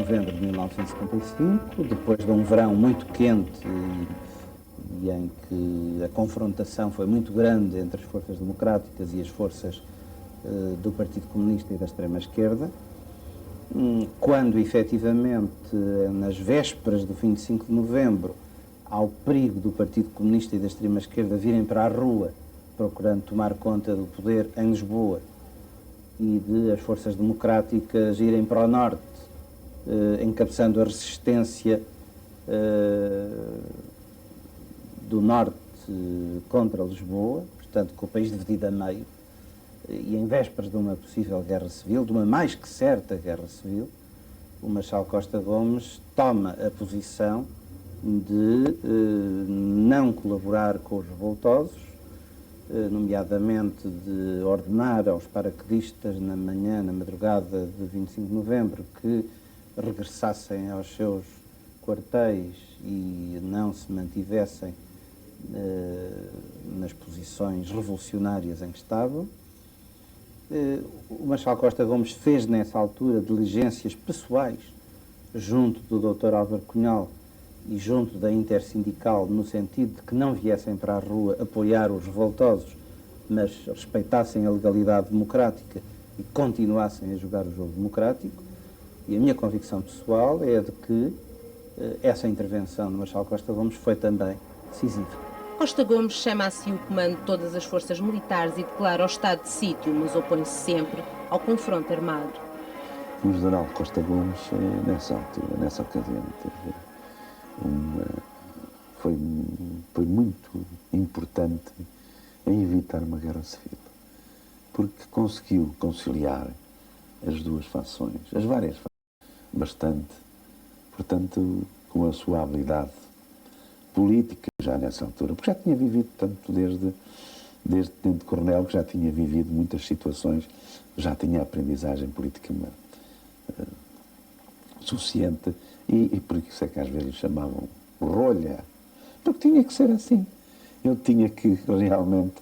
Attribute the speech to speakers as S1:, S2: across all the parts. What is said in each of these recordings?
S1: novembro de 1975, depois de um verão muito quente e em que a confrontação foi muito grande entre as forças democráticas e as forças do Partido Comunista e da extrema-esquerda, quando efetivamente, nas vésperas do 25 de novembro, há o perigo do Partido Comunista e da extrema-esquerda virem para a rua procurando tomar conta do poder em Lisboa e de as forças democráticas irem para o norte, encabeçando a resistência do norte contra Lisboa, portanto com o país dividido a meio, e em vésperas de uma possível guerra civil, de uma mais que certa guerra civil, o Marechal Costa Gomes toma a posição de não colaborar com os revoltosos, nomeadamente de ordenar aos paraquedistas na madrugada de 25 de novembro, que regressassem aos seus quartéis e não se mantivessem nas posições revolucionárias em que estavam. O Marechal Costa Gomes fez nessa altura diligências pessoais junto do Dr. Álvaro Cunhal e junto da Intersindical, no sentido de que não viessem para a rua apoiar os revoltosos, mas respeitassem a legalidade democrática e continuassem a jogar o jogo democrático. E a minha convicção pessoal é de que essa intervenção do Marechal Costa Gomes foi também decisiva.
S2: Costa Gomes chama a si o comando de todas as forças militares e declara o estado de sítio, mas opõe-se sempre ao confronto armado.
S3: O general Costa Gomes, nessa altura, nessa ocasião, foi muito importante em evitar uma guerra civil, porque conseguiu conciliar as duas fações, as várias fações, bastante, portanto, com a sua habilidade política já nessa altura, porque já tinha vivido tanto desde tenente-coronel, que já tinha vivido muitas situações, já tinha aprendizagem política suficiente, e por isso é que às vezes lhe chamavam rolha, porque tinha que ser assim. Eu tinha que realmente,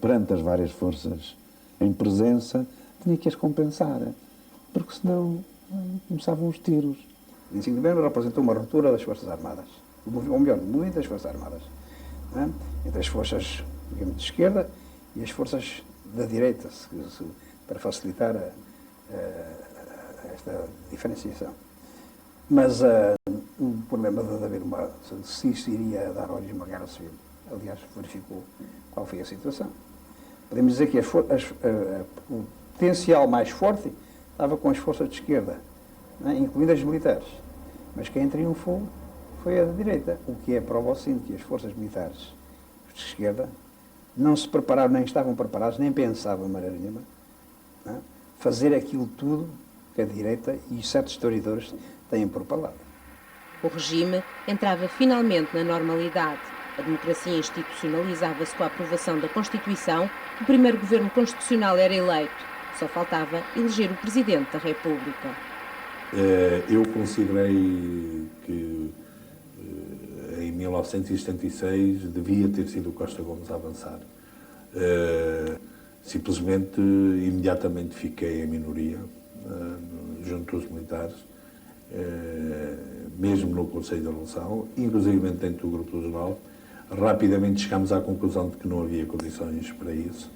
S3: perante as várias forças em presença, tinha que as compensar, porque senão começavam os tiros.
S4: 25 de novembro representou uma ruptura das Forças Armadas, ou melhor, do movimento das Forças Armadas, né? Entre as forças, digamos, de esquerda e as forças da direita, para facilitar esta diferenciação. Mas o problema de haver se isso iria dar origem a uma guerra civil, aliás, verificou qual foi a situação. Podemos dizer que o potencial mais forte estava com as forças de esquerda, né, incluindo as militares, mas quem triunfou foi a da direita, o que é prova ao seguinte, que as forças militares de esquerda não se prepararam, nem estavam preparados, nem pensavam de maneira nenhuma, né, fazer aquilo tudo que a direita e certos historiadores têm por palavra.
S2: O regime entrava finalmente na normalidade. A democracia institucionalizava-se com a aprovação da Constituição, o primeiro governo constitucional era eleito. Só faltava eleger o Presidente da República.
S5: Eu considerei que em 1976 devia ter sido o Costa Gomes a avançar. Simplesmente, imediatamente fiquei em minoria junto aos militares, mesmo no Conselho da Revolução, inclusive dentro do Grupo dos Nove. Rapidamente chegámos à conclusão de que não havia condições para isso.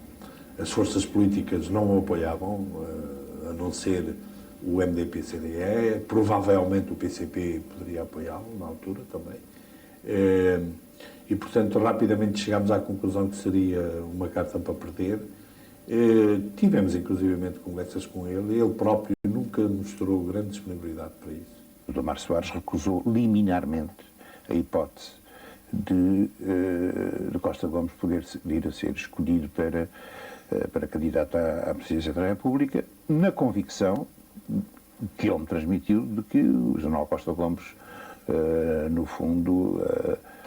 S5: As forças políticas não o apoiavam, a não ser o MDP-CDE, provavelmente o PCP poderia apoiá-lo na altura também. E, portanto, rapidamente chegámos à conclusão que seria uma carta para perder. Tivemos, inclusivamente, conversas com ele. Ele próprio nunca mostrou grande disponibilidade para isso.
S6: O Dr. Mário Soares recusou liminarmente a hipótese de Costa Gomes poder vir a ser escolhido para candidato à presidência da República, na convicção que ele me transmitiu de que o general Costa Gomes, no fundo,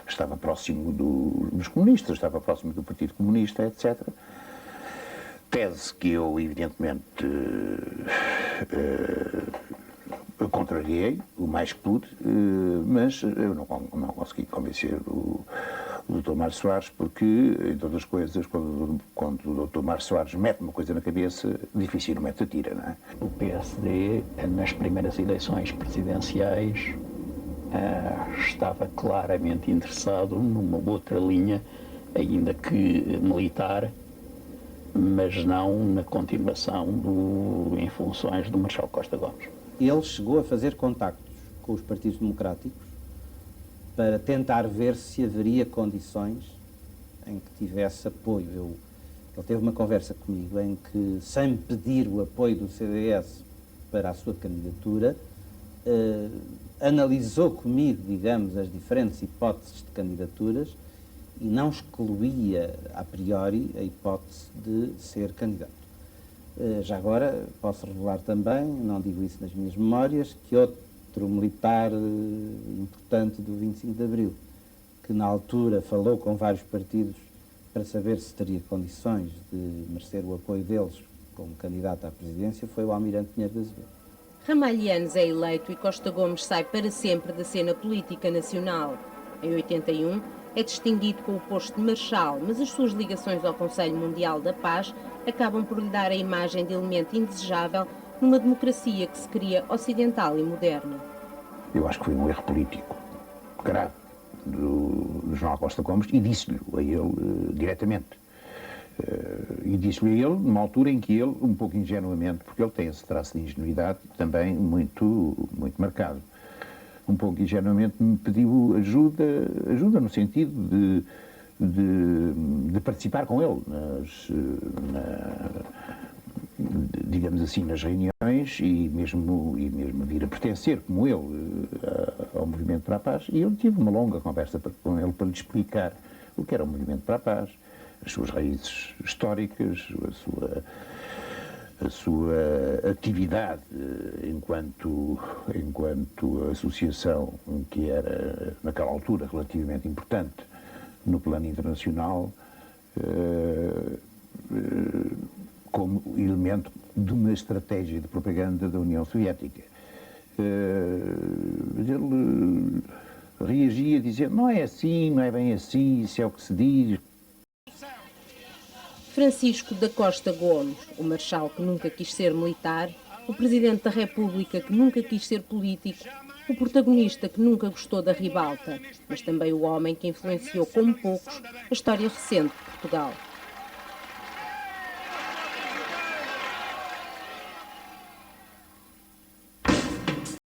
S6: estava próximo dos comunistas, estava próximo do Partido Comunista, etc. Tese que eu, evidentemente, contrariei o mais que pude, mas eu não consegui convencer o Dr. Dr. Mário Soares, porque, entre outras coisas, quando o Dr. Mário Soares mete uma coisa na cabeça, dificilmente atira, não é?
S7: O PSD, nas primeiras eleições presidenciais, estava claramente interessado numa outra linha, ainda que militar, mas não na continuação em funções do Marcelo Costa Gomes.
S1: Ele chegou a fazer contactos com os partidos democráticos para tentar ver se haveria condições em que tivesse apoio. Ele teve uma conversa comigo em que, sem pedir o apoio do CDS para a sua candidatura, analisou comigo, digamos, as diferentes hipóteses de candidaturas e não excluía, a priori, a hipótese de ser candidato. Já agora, posso revelar também, não digo isso nas minhas memórias, que outro militar importante do 25 de Abril, que na altura falou com vários partidos para saber se teria condições de merecer o apoio deles como candidato à presidência, foi o Almirante Pinheiro de Azevedo.
S2: Ramalhianes é eleito e Costa Gomes sai para sempre da cena política nacional. Em 81, é distinguido com o posto de Marechal, mas as suas ligações ao Conselho Mundial da Paz acabam por lhe dar a imagem de elemento indesejável numa democracia que se cria ocidental e moderna.
S6: Eu acho que foi um erro político grave do General Costa Gomes e disse-lhe a ele diretamente. E disse-lhe a ele numa altura em que ele, um pouco ingenuamente, porque ele tem esse traço de ingenuidade também muito marcado, um pouco ingenuamente me pediu ajuda no sentido de participar com ele digamos assim, nas reuniões e mesmo vir a pertencer, como ele, ao Movimento para a Paz. E eu tive uma longa conversa com ele para lhe explicar o que era o Movimento para a Paz, as suas raízes históricas, a sua atividade enquanto associação que era, naquela altura, relativamente importante no plano internacional, como elemento de uma estratégia de propaganda da União Soviética. Ele reagia dizendo, não é assim, não é bem assim, isso é o que se diz.
S2: Francisco da Costa Gomes, o marechal que nunca quis ser militar, o presidente da República que nunca quis ser político, o protagonista que nunca gostou da ribalta, mas também o homem que influenciou como poucos a história recente de Portugal.